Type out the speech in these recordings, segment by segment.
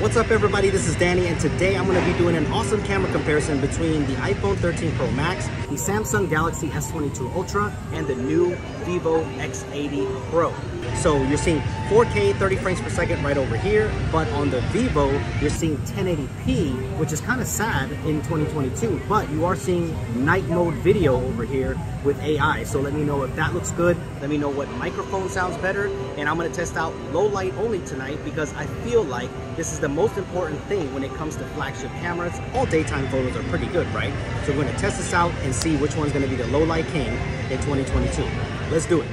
What's up everybody, this is Danny and today I'm going to be doing an awesome camera comparison between the iPhone 13 Pro Max, the Samsung Galaxy S22 Ultra, and the new Vivo X80 Pro. So you're seeing 4K 30 frames per second right over here, but on the Vivo you're seeing 1080p, which is kind of sad in 2022, but you are seeing night mode video over here with AI. So let me know if that looks good, let me know what microphone sounds better, and I'm going to test out low light only tonight because I feel like this is the most important thing when it comes to flagship cameras. All daytime photos are pretty good, right? So we're going to test this out and see which one's going to be the low light king in 2022. Let's do it.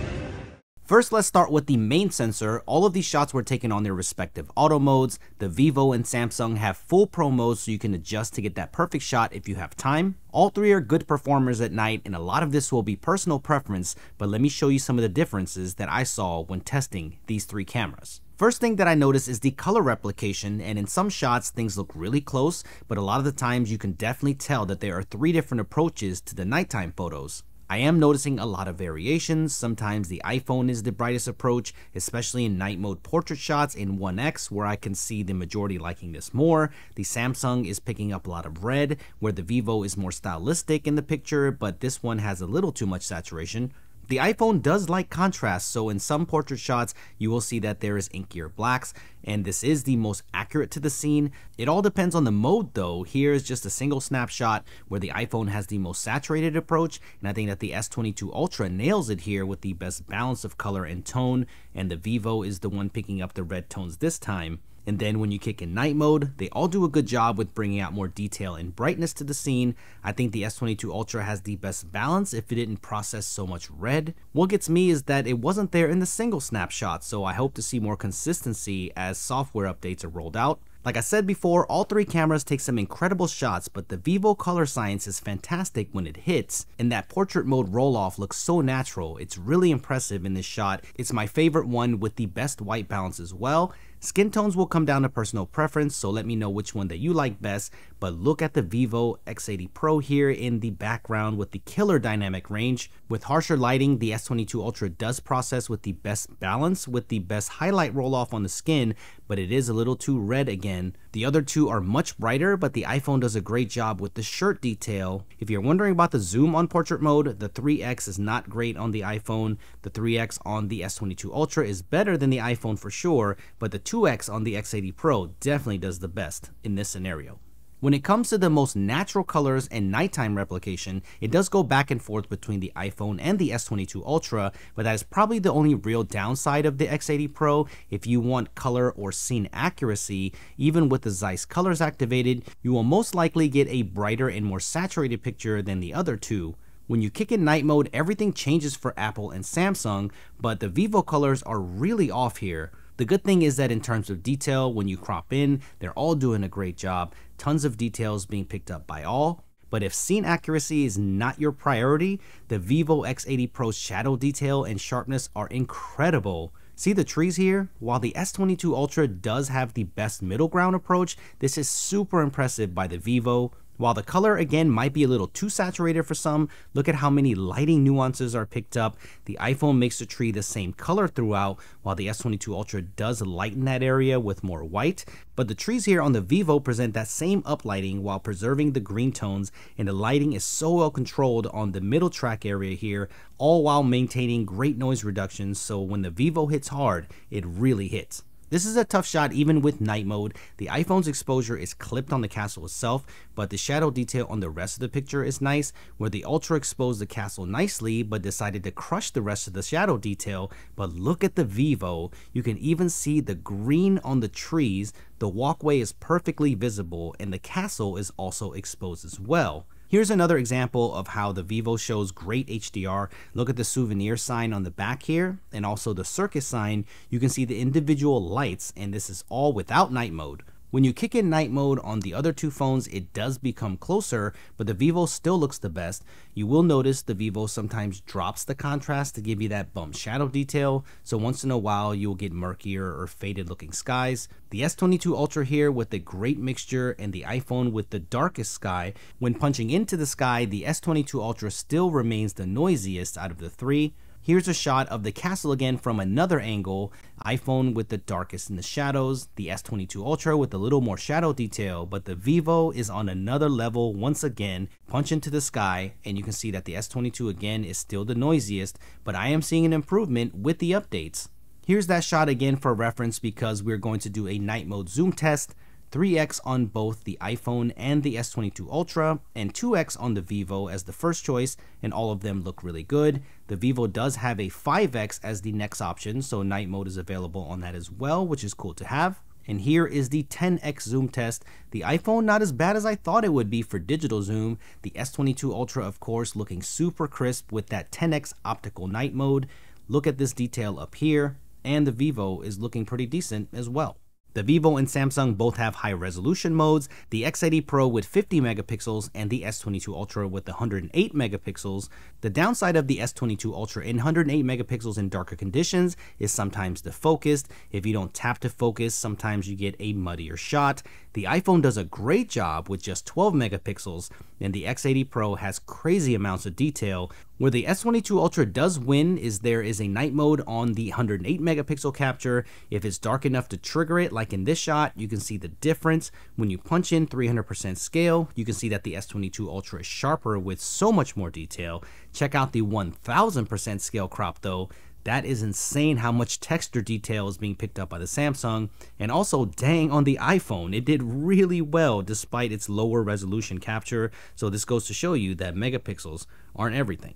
First, let's start with the main sensor. All of these shots were taken on their respective auto modes. The Vivo and Samsung have full pro modes so you can adjust to get that perfect shot if you have time. All three are good performers at night, and a lot of this will be personal preference, but let me show you some of the differences that I saw when testing these three cameras. First thing that I noticed is the color replication, and in some shots things look really close, but a lot of the times you can definitely tell that there are three different approaches to the nighttime photos. I am noticing a lot of variations. Sometimes the iPhone is the brightest approach, especially in night mode portrait shots in 1X, where I can see the majority liking this more. The Samsung is picking up a lot of red, where the Vivo is more stylistic in the picture, but this one has a little too much saturation. The iPhone does like contrast, so in some portrait shots you will see that there is inkier blacks, and this is the most accurate to the scene. It all depends on the mode though. Here is just a single snapshot where the iPhone has the most saturated approach, and I think that the S22 Ultra nails it here with the best balance of color and tone, and the Vivo is the one picking up the red tones this time. And then when you kick in night mode, they all do a good job with bringing out more detail and brightness to the scene. I think the S22 Ultra has the best balance if it didn't process so much red. What gets me is that it wasn't there in the single snapshot, so I hope to see more consistency as software updates are rolled out. Like I said before, all three cameras take some incredible shots, but the Vivo color science is fantastic when it hits, and that portrait mode roll-off looks so natural. It's really impressive in this shot. It's my favorite one with the best white balance as well. Skin tones will come down to personal preference, so let me know which one that you like best, but look at the Vivo X80 Pro here in the background with the killer dynamic range. With harsher lighting, the S22 Ultra does process with the best balance, with the best highlight roll-off on the skin, but it is a little too red again. The other two are much brighter, but the iPhone does a great job with the shirt detail. If you're wondering about the zoom on portrait mode, the 3x is not great on the iPhone. The 3x on the S22 Ultra is better than the iPhone for sure, but the 2x on the X80 Pro definitely does the best in this scenario. When it comes to the most natural colors and nighttime replication, it does go back and forth between the iPhone and the S22 Ultra, but that is probably the only real downside of the X80 Pro. If you want color or scene accuracy, even with the Zeiss colors activated, you will most likely get a brighter and more saturated picture than the other two. When you kick in night mode, everything changes for Apple and Samsung, but the Vivo colors are really off here. The good thing is that in terms of detail, when you crop in, they're all doing a great job. Tons of details being picked up by all. But if scene accuracy is not your priority, the Vivo X80 Pro's shadow detail and sharpness are incredible. See the trees here? While the S22 Ultra does have the best middle ground approach, this is super impressive by the Vivo. While the color again might be a little too saturated for some, look at how many lighting nuances are picked up. The iPhone makes the tree the same color throughout, while the S22 Ultra does lighten that area with more white. But the trees here on the Vivo present that same uplighting while preserving the green tones, and the lighting is so well controlled on the middle track area here, all while maintaining great noise reduction, so when the Vivo hits hard, it really hits. This is a tough shot even with night mode. The iPhone's exposure is clipped on the castle itself, but the shadow detail on the rest of the picture is nice, where the Ultra exposed the castle nicely but decided to crush the rest of the shadow detail. But look at the Vivo, you can even see the green on the trees, the walkway is perfectly visible, and the castle is also exposed as well. Here's another example of how the Vivo shows great HDR. Look at the souvenir sign on the back here, and also the circus sign. You can see the individual lights, and this is all without night mode. When you kick in night mode on the other two phones, it does become closer, but the Vivo still looks the best. You will notice the Vivo sometimes drops the contrast to give you that bump shadow detail, so once in a while you'll get murkier or faded looking skies. The S22 Ultra here with the great mixture, and the iPhone with the darkest sky. When punching into the sky, the S22 Ultra still remains the noisiest out of the three. Here's a shot of the castle again from another angle. iPhone with the darkest in the shadows, the S22 Ultra with a little more shadow detail, but the Vivo is on another level once again. Punch into the sky and you can see that the S22 again is still the noisiest, but I am seeing an improvement with the updates. Here's that shot again for reference because we're going to do a night mode zoom test. 3x on both the iPhone and the S22 Ultra, and 2x on the Vivo as the first choice, and all of them look really good. The Vivo does have a 5x as the next option, so night mode is available on that as well, which is cool to have. And here is the 10x zoom test. The iPhone not as bad as I thought it would be for digital zoom. The S22 Ultra, of course, looking super crisp with that 10x optical night mode. Look at this detail up here, and the Vivo is looking pretty decent as well. The Vivo and Samsung both have high resolution modes, the X80 Pro with 50 megapixels and the S22 Ultra with 108 megapixels. The downside of the S22 Ultra in 108 megapixels in darker conditions is sometimes the focus. If you don't tap to focus, sometimes you get a muddier shot. The iPhone does a great job with just 12 megapixels, and the X80 Pro has crazy amounts of detail. Where the S22 Ultra does win is there is a night mode on the 108 megapixel capture. If it's dark enough to trigger it, like in this shot, you can see the difference. When you punch in 300% scale, you can see that the S22 Ultra is sharper with so much more detail. Check out the 1000% scale crop though. That is insane how much texture detail is being picked up by the Samsung. And also, dang, on the iPhone, it did really well despite its lower resolution capture. So this goes to show you that megapixels aren't everything.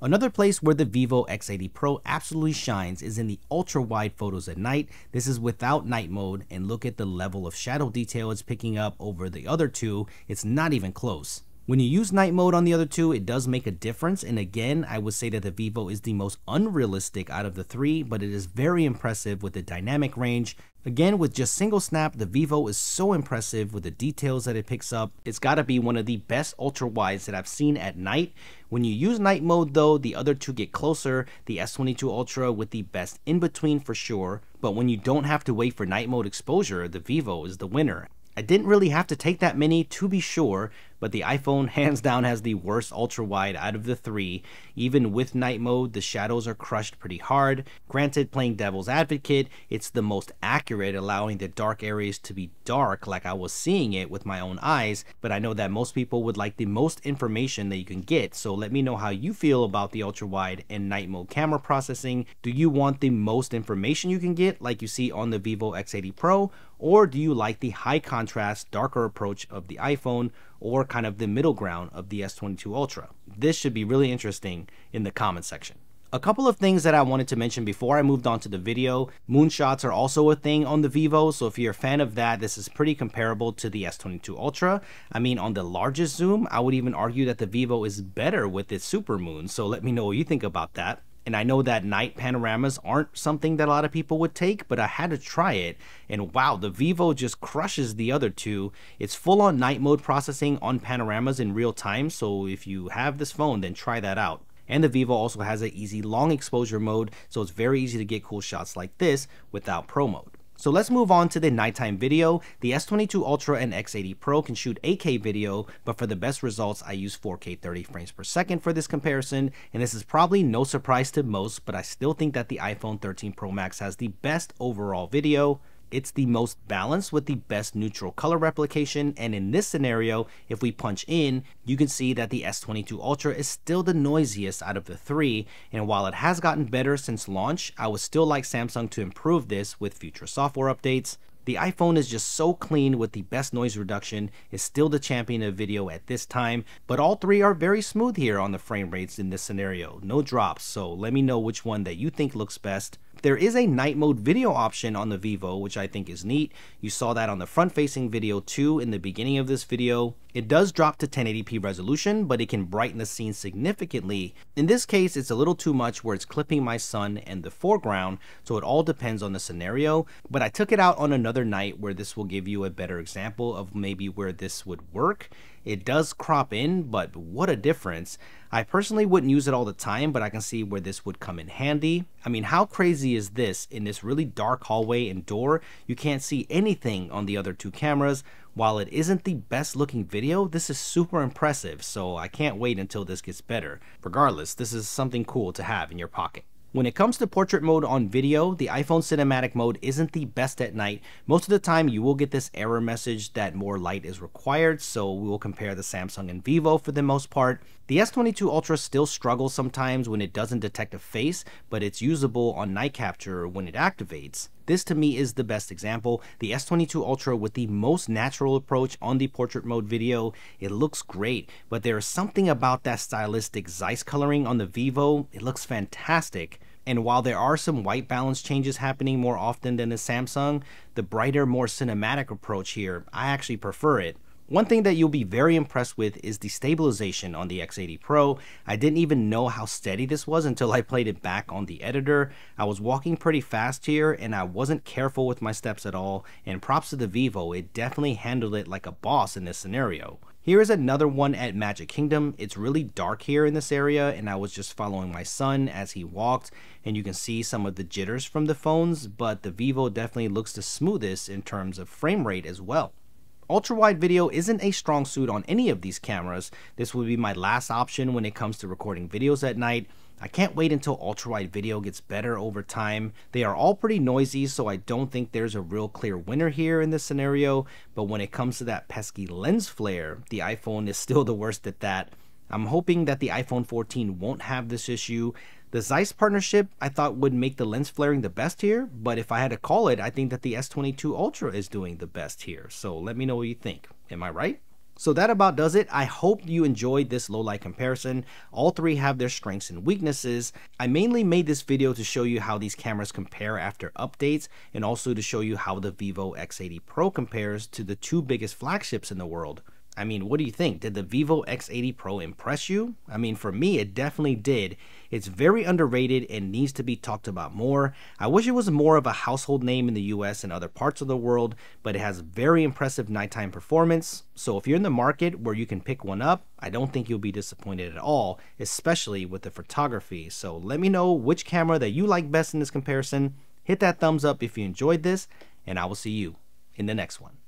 Another place where the Vivo X80 Pro absolutely shines is in the ultra wide photos at night. This is without night mode, and look at the level of shadow detail it's picking up over the other two. It's not even close. When you use night mode on the other two, it does make a difference, and again, I would say that the Vivo is the most unrealistic out of the three, but it is very impressive with the dynamic range. Again, with just single snap, the Vivo is so impressive with the details that it picks up. It's got to be one of the best ultra wides that I've seen at night. When you use night mode though, the other two get closer. The S22 Ultra with the best in between for sure, but when you don't have to wait for night mode exposure, the Vivo is the winner. I didn't really have to take that many to be sure, but the iPhone hands down has the worst ultra wide out of the three. Even with night mode, the shadows are crushed pretty hard. Granted, playing devil's advocate, it's the most accurate, allowing the dark areas to be dark like I was seeing it with my own eyes, but I know that most people would like the most information that you can get, so let me know how you feel about the ultra wide and night mode camera processing. Do you want the most information you can get like you see on the Vivo X80 Pro, or do you like the high contrast, darker approach of the iPhone, or kind of the middle ground of the S22 Ultra? This should be really interesting in the comment section. A couple of things that I wanted to mention before I moved on to the video. Moonshots are also a thing on the Vivo, so if you're a fan of that, this is pretty comparable to the S22 Ultra. I mean, on the largest zoom, I would even argue that the Vivo is better with its super moon, so let me know what you think about that. And I know that night panoramas aren't something that a lot of people would take, but I had to try it. And wow, the Vivo just crushes the other two. It's full on night mode processing on panoramas in real time. So if you have this phone, then try that out. And the Vivo also has an easy long exposure mode. So it's very easy to get cool shots like this without pro mode. So let's move on to the nighttime video. The S22 Ultra and X80 Pro can shoot 8K video, but for the best results, I use 4K 30 frames per second for this comparison. And this is probably no surprise to most, but I still think that the iPhone 13 Pro Max has the best overall video. It's the most balanced with the best neutral color replication, and in this scenario, if we punch in, you can see that the S22 Ultra is still the noisiest out of the three, and while it has gotten better since launch, I would still like Samsung to improve this with future software updates. The iPhone is just so clean with the best noise reduction, is still the champion of video at this time, but all three are very smooth here on the frame rates in this scenario, no drops, so let me know which one that you think looks best. There is a night mode video option on the Vivo, which I think is neat. You saw that on the front facing video too in the beginning of this video. It does drop to 1080p resolution, but it can brighten the scene significantly. In this case, it's a little too much where it's clipping my son and the foreground, so it all depends on the scenario. But I took it out on another night where this will give you a better example of maybe where this would work. It does crop in, but what a difference. I personally wouldn't use it all the time, but I can see where this would come in handy. I mean, how crazy is this? In this really dark hallway and door, you can't see anything on the other two cameras. While it isn't the best looking video, this is super impressive, so I can't wait until this gets better. Regardless, this is something cool to have in your pocket. When it comes to portrait mode on video, the iPhone cinematic mode isn't the best at night. Most of the time you will get this error message that more light is required, so we will compare the Samsung and Vivo for the most part. The S22 Ultra still struggles sometimes when it doesn't detect a face, but it's usable on night capture when it activates. This to me is the best example. The S22 Ultra with the most natural approach on the portrait mode video. It looks great, but there is something about that stylistic Zeiss coloring on the Vivo. It looks fantastic. And while there are some white balance changes happening more often than the Samsung, the brighter, more cinematic approach here, I actually prefer it. One thing that you'll be very impressed with is the stabilization on the X80 Pro. I didn't even know how steady this was until I played it back on the editor. I was walking pretty fast here and I wasn't careful with my steps at all, and props to the Vivo, it definitely handled it like a boss in this scenario. Here is another one at Magic Kingdom. It's really dark here in this area and I was just following my son as he walked, and you can see some of the jitters from the phones, but the Vivo definitely looks the smoothest in terms of frame rate as well. Ultra-wide video isn't a strong suit on any of these cameras. This would be my last option when it comes to recording videos at night. I can't wait until ultra-wide video gets better over time. They are all pretty noisy, so I don't think there's a real clear winner here in this scenario, but when it comes to that pesky lens flare, the iPhone is still the worst at that. I'm hoping that the iPhone 14 won't have this issue. The Zeiss partnership I thought would make the lens flaring the best here, but if I had to call it, I think that the S22 Ultra is doing the best here. So let me know what you think. Am I right? So that about does it. I hope you enjoyed this low light comparison. All three have their strengths and weaknesses. I mainly made this video to show you how these cameras compare after updates, and also to show you how the Vivo X80 Pro compares to the two biggest flagships in the world. I mean, what do you think? Did the Vivo X80 Pro impress you? I mean, for me, it definitely did. It's very underrated and needs to be talked about more. I wish it was more of a household name in the US and other parts of the world, but it has very impressive nighttime performance. So if you're in the market where you can pick one up, I don't think you'll be disappointed at all, especially with the photography. So let me know which camera that you like best in this comparison. Hit that thumbs up if you enjoyed this, and I will see you in the next one.